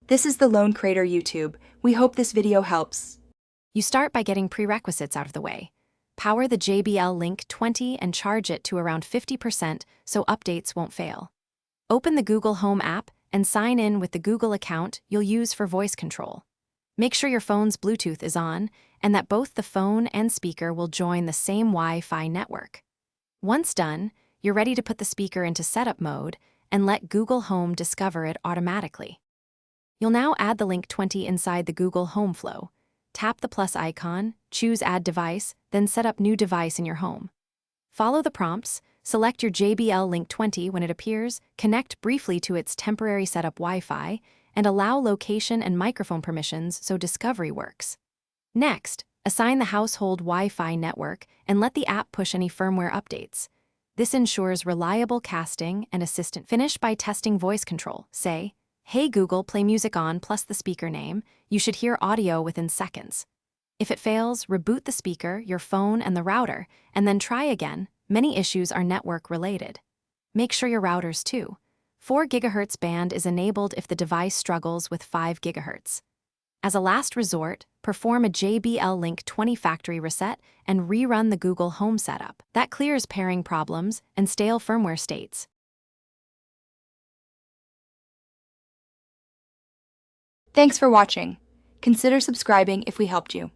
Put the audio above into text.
This is the Lone Crater YouTube. We hope this video helps. You start by getting prerequisites out of the way. Power the JBL Link 20 and charge it to around 50% so updates won't fail. Open the Google Home app and sign in with the Google account you'll use for voice control. Make sure your phone's Bluetooth is on and that both the phone and speaker will join the same Wi-Fi network. Once done, you're ready to put the speaker into setup mode and let Google Home discover it automatically. You'll now add the Link 20 inside the Google Home flow. Tap the plus icon, choose Add Device, then set up New Device in your home. Follow the prompts, select your JBL Link 20 when it appears, connect briefly to its temporary setup Wi-Fi, and allow location and microphone permissions so discovery works. Next, assign the household Wi-Fi network and let the app push any firmware updates. This ensures reliable casting and assistant. Finish by testing voice control. Say, "Hey Google, play music on," plus the speaker name. You should hear audio within seconds. If it fails, reboot the speaker, your phone, and the router, and then try again. Many issues are network related. Make sure your routers too. 4 GHz band is enabled if the device struggles with 5 GHz. As a last resort, perform a JBL Link 20 factory reset and rerun the Google Home setup. That clears pairing problems and stale firmware states. Thanks for watching. Consider subscribing if we helped you.